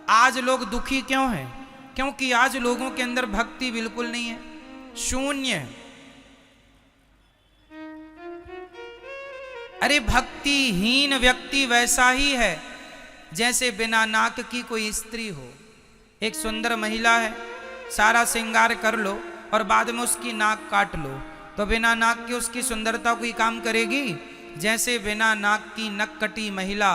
आज लोग दुखी क्यों हैं? क्योंकि आज लोगों के अंदर भक्ति बिल्कुल नहीं है, शून्य है। अरे भक्तिहीन व्यक्ति वैसा ही है जैसे बिना नाक की कोई स्त्री हो। एक सुंदर महिला है, सारा श्रृंगार कर लो और बाद में उसकी नाक काट लो, तो बिना नाक के उसकी सुंदरता कोई काम करेगी? जैसे बिना नाक की नक कटी महिला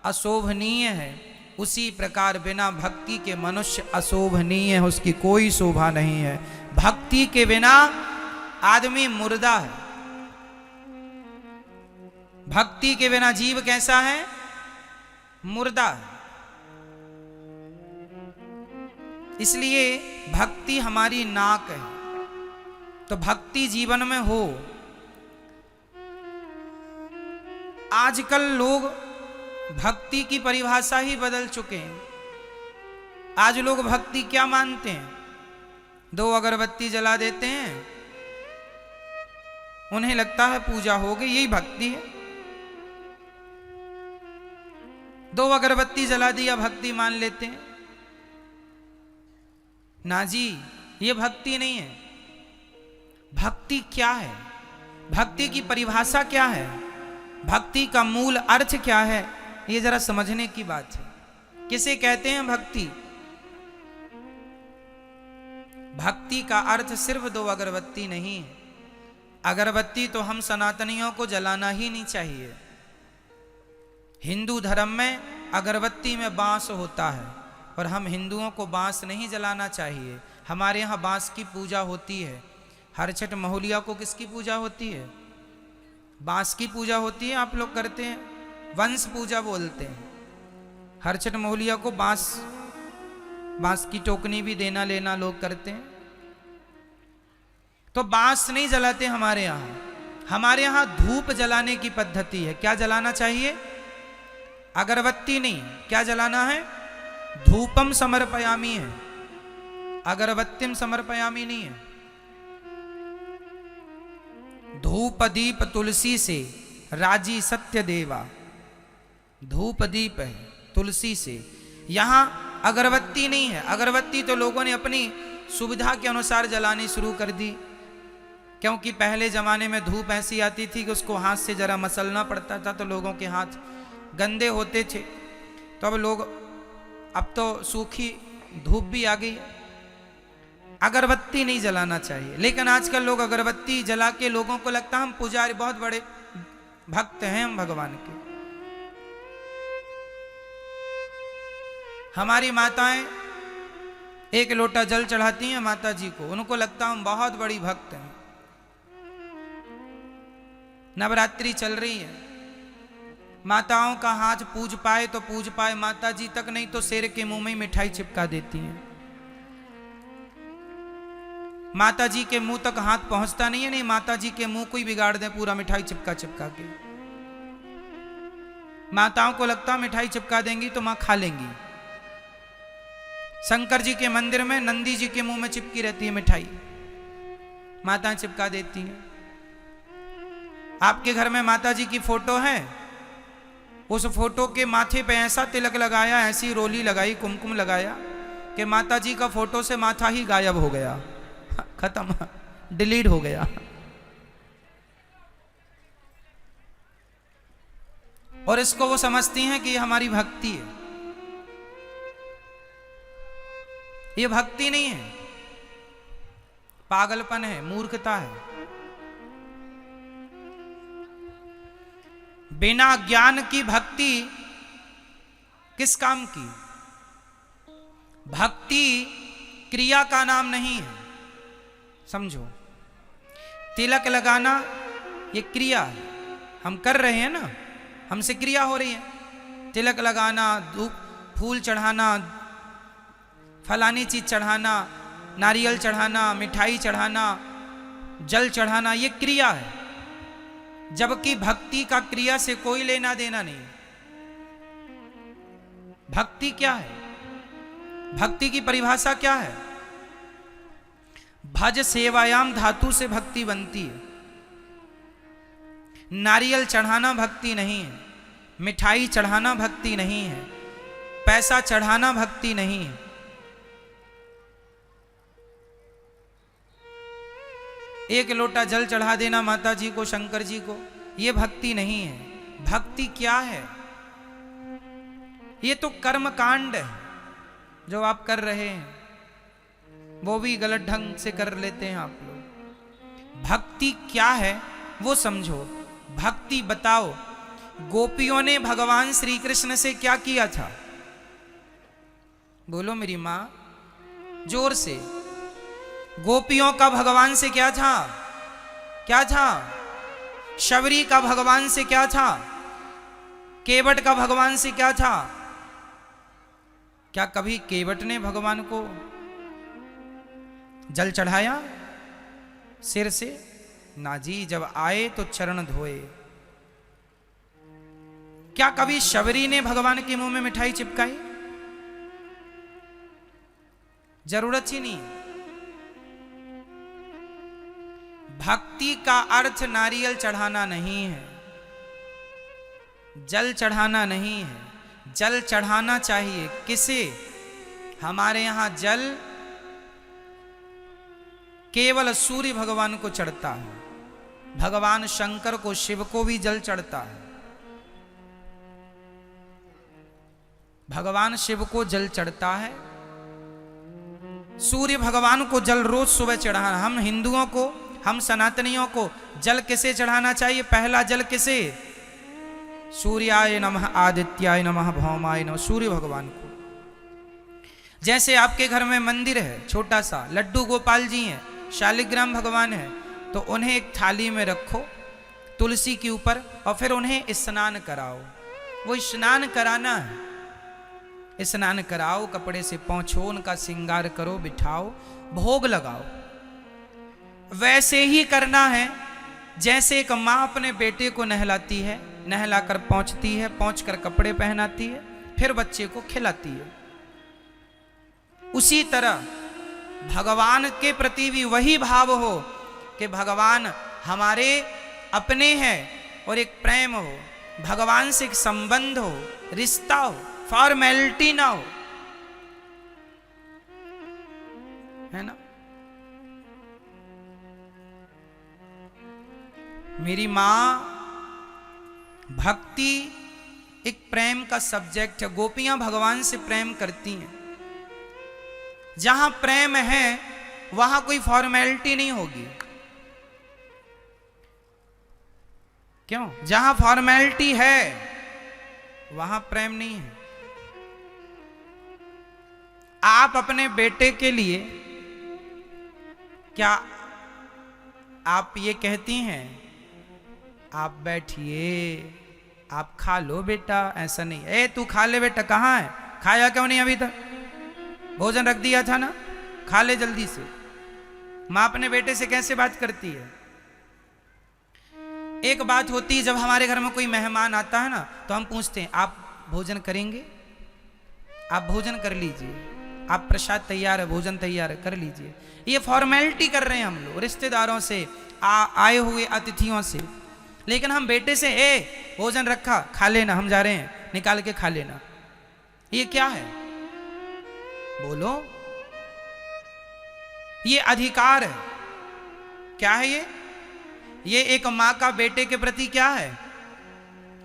अशोभनीय है, उसी प्रकार बिना भक्ति के मनुष्य अशोभनीय है, उसकी कोई शोभा नहीं है। भक्ति के बिना आदमी मुर्दा है। भक्ति के बिना जीव कैसा है? मुर्दा है। इसलिए भक्ति हमारी नाक है। तो भक्ति जीवन में हो। आजकल लोग भक्ति की परिभाषा ही बदल चुके हैं। आज लोग भक्ति क्या मानते हैं? 2 अगरबत्ती जला देते हैं, उन्हें लगता है पूजा हो गई, यही भक्ति है। 2 अगरबत्ती जला दिया, भक्ति मान लेते हैं। ना जी, ये भक्ति नहीं है। भक्ति क्या है? भक्ति की परिभाषा क्या है? भक्ति का मूल अर्थ क्या है? ये जरा समझने की बात है। किसे कहते हैं भक्ति? भक्ति का अर्थ सिर्फ 2 अगरबत्ती नहीं है। अगरबत्ती तो हम सनातनियों को जलाना ही नहीं चाहिए। हिंदू धर्म में अगरबत्ती में बांस होता है और हम हिंदुओं को बांस नहीं जलाना चाहिए। हमारे यहाँ बांस की पूजा होती है। हर छठ महुलिया को किसकी पूजा होती है? बांस की पूजा होती है। आप लोग करते हैं, वंश पूजा बोलते हैं। हर छठ महुलिया को बांस की टोकनी भी देना लेना लोग करते हैं। तो बांस नहीं जलाते हमारे यहाँ। हमारे यहाँ धूप जलाने की पद्धति है। क्या जलाना चाहिए? अगरबत्ती नहीं। क्या जलाना है? धूपम समर्पयामी है, अगरबत्तिम समर्पयामी नहीं है। धूप दीप तुलसी से राजी सत्य देवा। धूप दीप है तुलसी से। यहां अगरबत्ती नहीं है। अगरबत्ती तो लोगों ने अपनी सुविधा के अनुसार जलानी शुरू कर दी, क्योंकि पहले जमाने में धूप ऐसी आती थी कि उसको हाथ से जरा मसलना पड़ता था, तो लोगों के हाथ गंदे होते थे। तो अब तो सूखी धूप भी आ गई। अगरबत्ती नहीं जलाना चाहिए। लेकिन आजकल लोग अगरबत्ती जला के लोगों को लगता है हम पुजारी, बहुत बड़े भक्त हैं हम भगवान के। हमारी माताएं 1 लोटा जल चढ़ाती हैं माता जी को, उनको लगता हम बहुत बड़ी भक्त हैं। नवरात्रि चल रही है, माताओं का हाथ पूज पाए तो पूज पाए, माता जी तक नहीं तो शेर के मुंह में मिठाई चिपका देती हैं। माता जी के मुंह तक हाथ पहुंचता नहीं है, नहीं माता जी के मुंह को ही बिगाड़ दे पूरा मिठाई चिपका चिपका के। माताओं को लगता मिठाई चिपका देंगी तो मां खा लेंगी। शंकर जी के मंदिर में नंदी जी के मुंह में चिपकी रहती है मिठाई, माताएं चिपका देती हैं। आपके घर में माता जी की फोटो है, उस फोटो के माथे पे ऐसा तिलक लगाया, ऐसी रोली लगाई, कुमकुम लगाया कि माता जी का फोटो से माथा ही गायब हो गया, खत्म, डिलीट हो गया। और इसको वो समझती हैं कि ये हमारी भक्ति है। ये भक्ति नहीं है, पागलपन है, मूर्खता है। बिना ज्ञान की भक्ति किस काम की? भक्ति क्रिया का नाम नहीं है, समझो। तिलक लगाना ये क्रिया है, हम कर रहे हैं ना, हमसे क्रिया हो रही है। तिलक लगाना, धूप फूल चढ़ाना, फलानी चीज चढ़ाना, नारियल चढ़ाना, मिठाई चढ़ाना, जल चढ़ाना, ये क्रिया है। जबकि भक्ति का क्रिया से कोई लेना देना नहीं। भक्ति क्या है? भक्ति की परिभाषा क्या है? भज सेवायाम धातु से भक्ति बनती है। नारियल चढ़ाना भक्ति नहीं है, मिठाई चढ़ाना भक्ति नहीं है। पैसा चढ़ाना भक्ति नहीं है। एक लोटा जल चढ़ा देना माता जी को, शंकर जी को, ये भक्ति नहीं है। भक्ति क्या है? ये तो कर्म कांड है जो आप कर रहे हैं, वो भी गलत ढंग से कर लेते हैं आप लोग। भक्ति क्या है वो समझो। भक्ति बताओ, गोपियों ने भगवान श्री कृष्ण से क्या किया था? बोलो मेरी मां, जोर से। गोपियों का भगवान से क्या था? क्या था? शबरी का भगवान से क्या था? केवट का भगवान से क्या था? क्या कभी केवट ने भगवान को जल चढ़ाया सिर से? ना जी, जब आए तो चरण धोए। क्या कभी शबरी ने भगवान के मुंह में मिठाई चिपकाई? जरूरत ही नहीं। भक्ति का अर्थ नारियल चढ़ाना नहीं है, जल चढ़ाना नहीं है। जल चढ़ाना चाहिए किसे? हमारे यहां जल केवल सूर्य भगवान को चढ़ता है, भगवान शंकर को, शिव को भी जल चढ़ता है। भगवान शिव को जल चढ़ता है, सूर्य भगवान को जल रोज सुबह चढ़ाना। हम हिंदुओं को, हम सनातनियों को जल किसे चढ़ाना चाहिए? पहला जल किसे? सूर्याय नमः, आदित्याय नमः, भौमाय नमः, सूर्य भगवान को। जैसे आपके घर में मंदिर है छोटा सा, लड्डू गोपाल जी हैं, शालिग्राम भगवान है, तो उन्हें एक थाली में रखो तुलसी के ऊपर और फिर उन्हें स्नान कराओ। वो स्नान कराना है, स्नान कराओ, कपड़े से पोंछो, उनका श्रृंगार करो, बिठाओ, भोग लगाओ। वैसे ही करना है जैसे एक माँ अपने बेटे को नहलाती है, नहलाकर पहुंचती है, पहुंचकर कपड़े पहनाती है, फिर बच्चे को खिलाती है। उसी तरह भगवान के प्रति भी वही भाव हो कि भगवान हमारे अपने हैं और एक प्रेम हो, भगवान से एक संबंध हो, रिश्ता हो, फॉर्मेलिटी ना हो, है ना। मेरी मां, भक्ति एक प्रेम का सब्जेक्ट है। गोपियां भगवान से प्रेम करती हैं। जहां प्रेम है वहां कोई फॉर्मेलिटी नहीं होगी। क्यों? जहां फॉर्मेलिटी है वहां प्रेम नहीं है। आप अपने बेटे के लिए क्या आप ये कहती हैं, आप बैठिए, आप खा लो बेटा? ऐसा नहीं। ए तू खा ले बेटा, कहाँ है? खाया क्यों नहीं अभी तक? भोजन रख दिया था ना, खा ले जल्दी से। माँ अपने बेटे से कैसे बात करती है? एक बात होती है, जब हमारे घर में कोई मेहमान आता है ना, तो हम पूछते हैं आप भोजन करेंगे? आप भोजन कर लीजिए, आप प्रसाद तैयार है, भोजन तैयार है, कर लीजिए। ये फॉर्मेलिटी कर रहे हैं हम लोग रिश्तेदारों से, आए हुए अतिथियों से। लेकिन हम बेटे से, ए भोजन रखा, खा लेना, हम जा रहे हैं, निकाल के खा लेना। ये क्या है? बोलो। ये अधिकार है। क्या है ये? ये एक मां का बेटे के प्रति क्या है?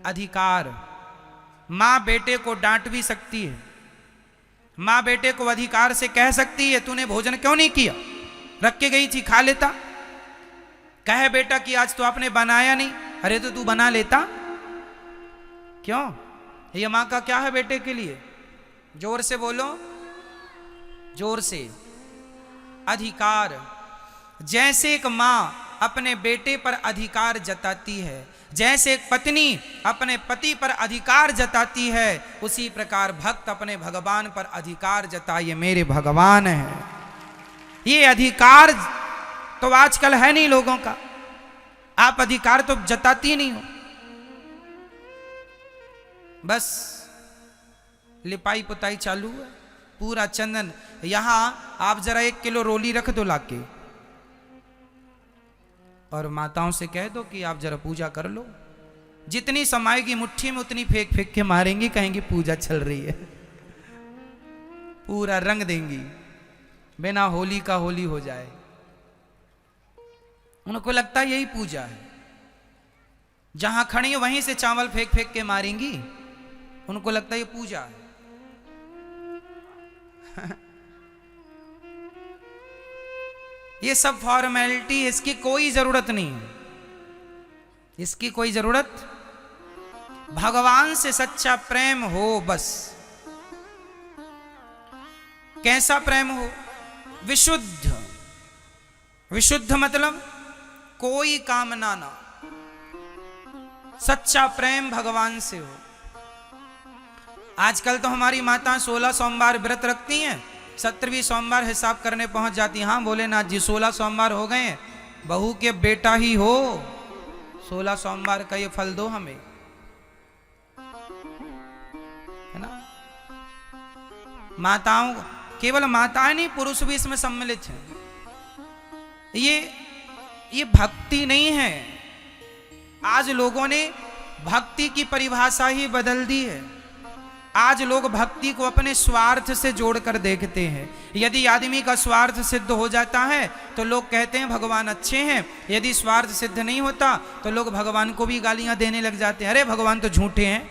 अधिकार। मां बेटे को डांट भी सकती है, मां बेटे को अधिकार से कह सकती है तूने भोजन क्यों नहीं किया, रख के गई थी, खा लेता। कहे बेटा कि आज तो आपने बनाया नहीं, अरे तो तू बना लेता। क्यों? ये मां का क्या है बेटे के लिए? जोर से बोलो, जोर से। अधिकार। जैसे एक मां अपने बेटे पर अधिकार जताती है, जैसे एक पत्नी अपने पति पर अधिकार जताती है, उसी प्रकार भक्त अपने भगवान पर अधिकार जताइए। मेरे भगवान है। ये अधिकार तो आजकल है नहीं लोगों का। आप अधिकार तो जताती नहीं हो, बस लिपाई पुताई चालू है, पूरा चंदन। यहां आप जरा 1 किलो रोली रख दो लाके और माताओं से कह दो कि आप जरा पूजा कर लो। जितनी समाएगी मुट्ठी में उतनी फेंक फेंक के मारेंगी, कहेंगी पूजा चल रही है। पूरा रंग देंगी, बिना होली का होली हो जाए। उनको लगता है यही पूजा है। जहां खड़ी वहीं से चावल फेंक फेंक के मारेंगी, उनको लगता है ये पूजा है। ये सब फॉर्मेलिटी, इसकी कोई जरूरत नहीं है, इसकी कोई जरूरत। भगवान से सच्चा प्रेम हो बस। कैसा प्रेम हो? विशुद्ध। विशुद्ध मतलब कोई कामना ना, सच्चा प्रेम भगवान से हो। आजकल तो हमारी माता 16 सोमवार व्रत रखती हैं, 17वीं सोमवार हिसाब करने पहुंच जाती। हाँ भोलेनाथ जी 16 सोमवार हो गए हैं, बहू के बेटा ही हो, 16 सोमवार का ये फल दो हमें, है ना। माताओं, केवल माताएं नहीं, पुरुष भी इसमें सम्मिलित हैं। ये भक्ति नहीं है। आज लोगों ने भक्ति की परिभाषा ही बदल दी है। आज लोग भक्ति को अपने स्वार्थ से जोड़कर देखते हैं। यदि आदमी का स्वार्थ सिद्ध हो जाता है तो लोग कहते हैं भगवान अच्छे हैं, यदि स्वार्थ सिद्ध नहीं होता तो लोग भगवान को भी गालियां देने लग जाते हैं। अरे भगवान तो झूठे हैं,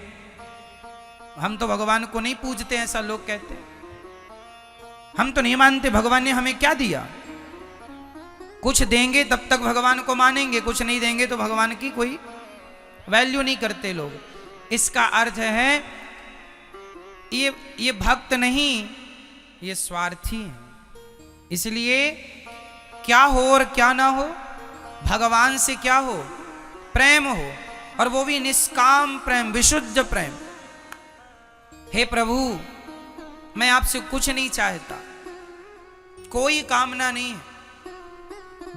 हम तो भगवान को नहीं पूजते, ऐसा लोग कहते हैं। हम तो नहीं मानते, भगवान ने हमें क्या दिया? कुछ देंगे तब तक भगवान को मानेंगे, कुछ नहीं देंगे तो भगवान की कोई वैल्यू नहीं करते लोग। इसका अर्थ है ये भक्त नहीं, ये स्वार्थी है। इसलिए क्या हो और क्या ना हो, भगवान से क्या हो? प्रेम हो, और वो भी निष्काम प्रेम, विशुद्ध प्रेम। हे प्रभु, मैं आपसे कुछ नहीं चाहता, कोई कामना नहीं है,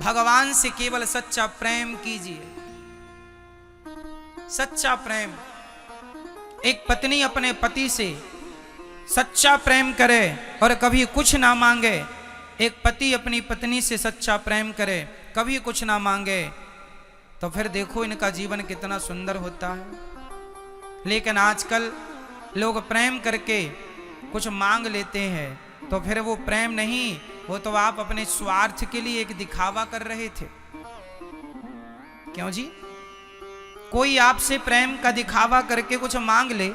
भगवान से केवल सच्चा प्रेम कीजिए। सच्चा प्रेम। एक पत्नी अपने पति से सच्चा प्रेम करे और कभी कुछ ना मांगे, एक पति अपनी पत्नी से सच्चा प्रेम करे, कभी कुछ ना मांगे, तो फिर देखो इनका जीवन कितना सुंदर होता है। लेकिन आजकल लोग प्रेम करके कुछ मांग लेते हैं, तो फिर वो प्रेम नहीं, वो तो आप अपने स्वार्थ के लिए एक दिखावा कर रहे थे। क्यों जी? कोई आपसे प्रेम का दिखावा करके कुछ मांग ले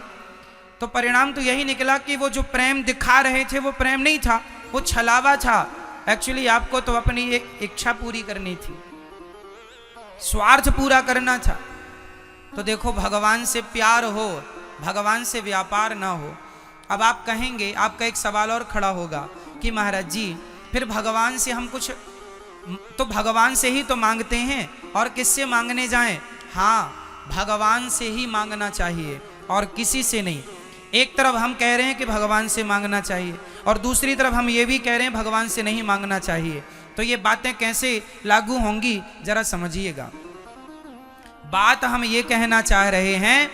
तो परिणाम तो यही निकला कि वो जो प्रेम दिखा रहे थे वो प्रेम नहीं था, वो छलावा था। एक्चुअली आपको तो अपनी एक इच्छा पूरी करनी थी, स्वार्थ पूरा करना था। तो देखो, भगवान से प्यार हो, भगवान से व्यापार ना हो। अब आप कहेंगे, आपका एक सवाल और खड़ा होगा कि महाराज जी फिर भगवान से हम कुछ, तो भगवान से ही तो मांगते हैं, और किससे मांगने जाएं? हाँ, भगवान से ही मांगना चाहिए और किसी से नहीं। एक तरफ हम कह रहे हैं कि भगवान से मांगना चाहिए, और दूसरी तरफ हम ये भी कह रहे हैं भगवान से नहीं मांगना चाहिए। तो ये बातें कैसे लागू होंगी, जरा समझिएगा। बात हम ये कहना चाह रहे हैं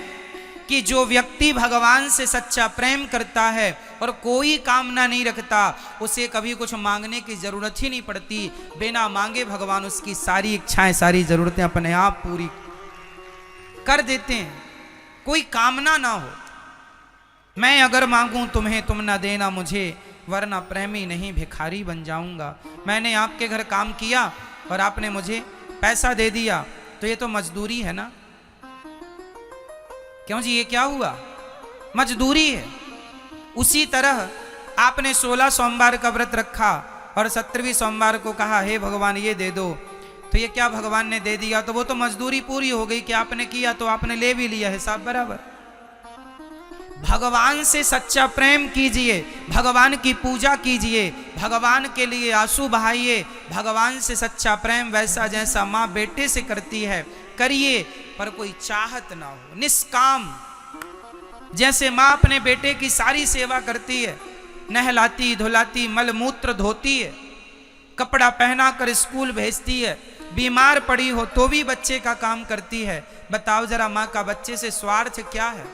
कि जो व्यक्ति भगवान से सच्चा प्रेम करता है और कोई कामना नहीं रखता, उसे कभी कुछ मांगने की जरूरत ही नहीं पड़ती। बिना मांगे भगवान उसकी सारी इच्छाएं, सारी जरूरतें अपने आप पूरी कर देते हैं। कोई कामना ना हो, मैं अगर मांगूं तुम्हें तुम ना देना मुझे, वरना प्रेमी नहीं भिखारी बन जाऊंगा। मैंने आपके घर काम किया और आपने मुझे पैसा दे दिया, तो ये तो मजदूरी है ना। क्यों जी, ये क्या हुआ? मजदूरी है। उसी तरह आपने 16 सोमवार का व्रत रखा और 17वीं सोमवार को कहा हे भगवान ये दे दो, तो ये क्या भगवान ने दे दिया, तो वो तो मजदूरी पूरी हो गई कि आपने किया तो आपने ले भी लिया, हिसाब बराबर। भगवान से सच्चा प्रेम कीजिए, भगवान की पूजा कीजिए, भगवान के लिए आंसू बहाइए। भगवान से सच्चा प्रेम वैसा जैसा माँ बेटे से करती है करिए, पर कोई चाहत ना हो, निष्काम। जैसे माँ अपने बेटे की सारी सेवा करती है, नहलाती धुलाती, मल मूत्र धोती है, कपड़ा पहना कर स्कूल भेजती है, बीमार पड़ी हो तो भी बच्चे का काम करती है। बताओ जरा, माँ का बच्चे से स्वार्थ क्या है?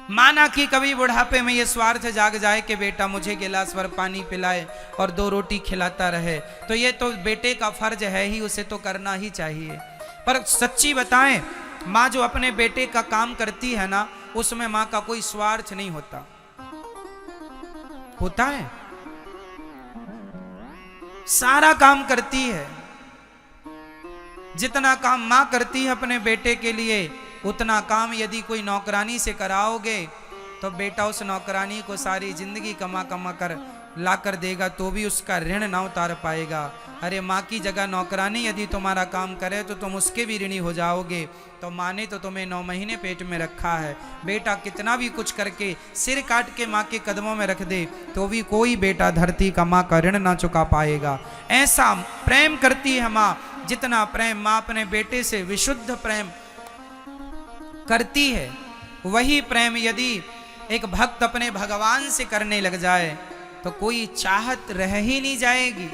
माना कि कभी बुढ़ापे में ये स्वार्थ जाग जाए कि बेटा मुझे गिलास भर पानी पिलाए और 2 रोटी खिलाता रहे, तो ये तो बेटे का फर्ज है ही, उसे तो करना ही चाहिए। पर सच्ची बताएं, माँ जो अपने बेटे का काम करती है ना, उसमें माँ का कोई स्वार्थ नहीं होता। होता है? सारा काम करती है। जितना काम मां करती है अपने बेटे के लिए, उतना काम यदि कोई नौकरानी से कराओगे तो बेटा उस नौकरानी को सारी जिंदगी कमा कमा कर ला कर देगा तो भी उसका ऋण ना उतार पाएगा। अरे माँ की जगह नौकरानी यदि तुम्हारा काम करे तो तुम उसके भी ऋणी हो जाओगे। तो माँ ने तो तुम्हें 9 महीने पेट में रखा है। बेटा कितना भी कुछ करके सिर काट के माँ के कदमों में रख दे तो भी कोई बेटा धरती का माँ का ऋण ना चुका पाएगा। ऐसा प्रेम करती है माँ, जितना प्रेम माँ अपने बेटे से विशुद्ध प्रेम करती है, वही प्रेम यदि एक भक्त अपने भगवान से करने लग जाए तो कोई चाहत रह ही नहीं जाएगी।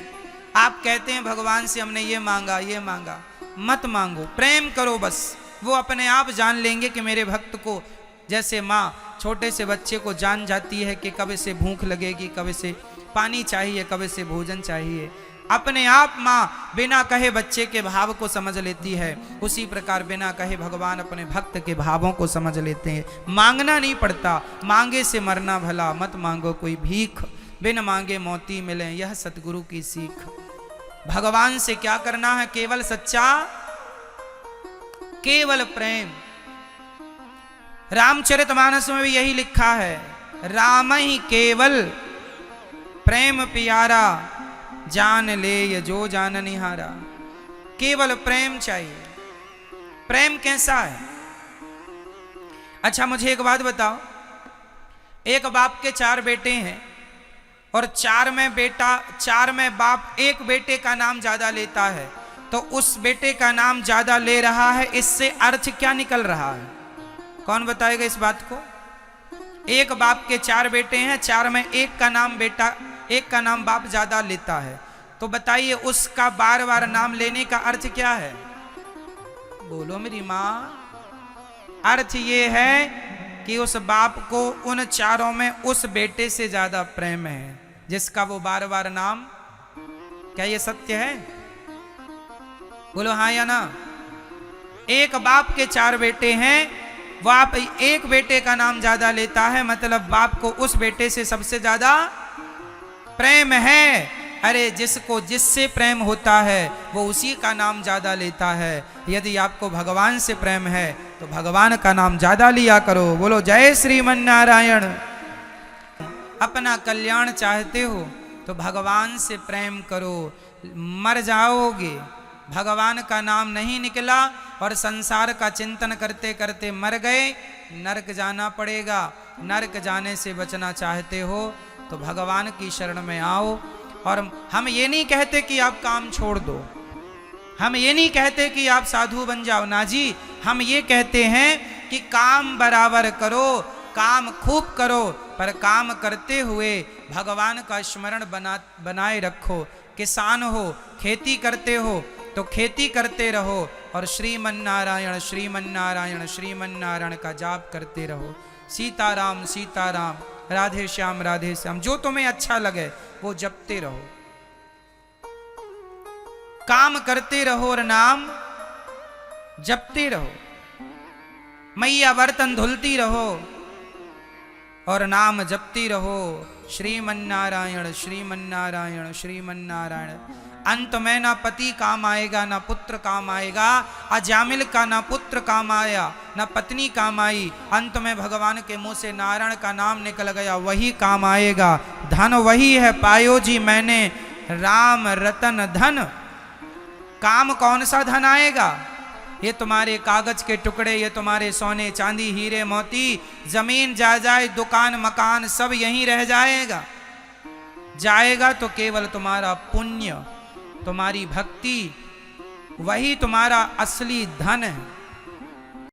आप कहते हैं भगवान से हमने ये मांगा ये मांगा, मत मांगो, प्रेम करो बस। वो अपने आप जान लेंगे कि मेरे भक्त को, जैसे माँ छोटे से बच्चे को जान जाती है कि कब से भूख लगेगी, कब से पानी चाहिए, कब से भोजन चाहिए, अपने आप माँ बिना कहे बच्चे के भाव को समझ लेती है। उसी प्रकार बिना कहे भगवान अपने भक्त के भावों को समझ लेते हैं। मांगना नहीं पड़ता, मांगे से मरना भला, मत मांगो कोई भीख, बिन मांगे मोती मिले, यह सतगुरु की सीख। भगवान से क्या करना है? केवल सच्चा, केवल प्रेम। रामचरितमानस में भी यही लिखा है, राम ही केवल प्रेम प्यारा, जान ले ये जो जान निहारा। केवल प्रेम चाहिए। प्रेम कैसा है? अच्छा मुझे एक बात बताओ, एक बाप के 4 बेटे हैं और 4 में बाप एक बेटे का नाम ज्यादा लेता है, तो उस बेटे का नाम ज्यादा ले रहा है, इससे अर्थ क्या निकल रहा है? कौन बताएगा इस बात को? एक बाप के 4 बेटे हैं, 4 में एक का नाम बाप ज्यादा लेता है, तो बताइए उसका बार बार नाम लेने का अर्थ क्या है? बोलो मेरी माँ। अर्थ ये है कि उस बाप को उन 4 में उस बेटे से ज्यादा प्रेम है जिसका वो बार बार नाम। क्या ये सत्य है? बोलो हाँ या ना। एक बाप के 4 बेटे हैं, बाप एक बेटे का नाम ज्यादा लेता है, मतलब बाप को उस बेटे से सबसे ज्यादा प्रेम है। अरे जिसको जिससे प्रेम होता है वो उसी का नाम ज्यादा लेता है। यदि आपको भगवान से प्रेम है तो भगवान का नाम ज्यादा लिया करो। बोलो जय श्रीमन नारायण। अपना कल्याण चाहते हो तो भगवान से प्रेम करो, मर जाओगे। भगवान का नाम नहीं निकला और संसार का चिंतन करते करते मर गए, नरक जाना पड़ेगा। नरक जाने से बचना चाहते हो तो भगवान की शरण में आओ। और हम ये नहीं कहते कि आप काम छोड़ दो, हम ये नहीं कहते कि आप साधु बन जाओ, ना जी। हम ये कहते हैं कि काम बराबर करो, काम खूब करो, पर काम करते हुए भगवान का स्मरण बनाए रखो। किसान हो, खेती करते हो तो खेती करते रहो और श्रीमन नारायण श्रीमन नारायण श्रीमन नारायण का जाप करते रहो। सीताराम सीताराम, राधे श्याम राधे श्याम, जो तुम्हें अच्छा लगे वो जपते रहो। काम करते रहो और नाम जपते रहो। मैया बर्तन धुलती रहो और नाम जपती रहो। श्रीमन नारायण श्रीमन नारायण श्रीमन नारायण। अंत में ना पति काम आएगा, ना पुत्र काम आएगा। अजामिल का ना पुत्र काम आया, ना पत्नी काम आई। अंत में भगवान के मुंह से नारायण का नाम निकल गया, वही काम आएगा। धन वही है पायो जी मैंने, राम रतन धन। काम कौन सा धन आएगा? ये तुम्हारे कागज के टुकड़े, ये तुम्हारे सोने चांदी हीरे मोती, जमीन जायदाद दुकान मकान सब यहीं रह जाएगा। जाएगा तो केवल तुम्हारा पुण्य, तुम्हारी भक्ति, वही तुम्हारा असली धन है।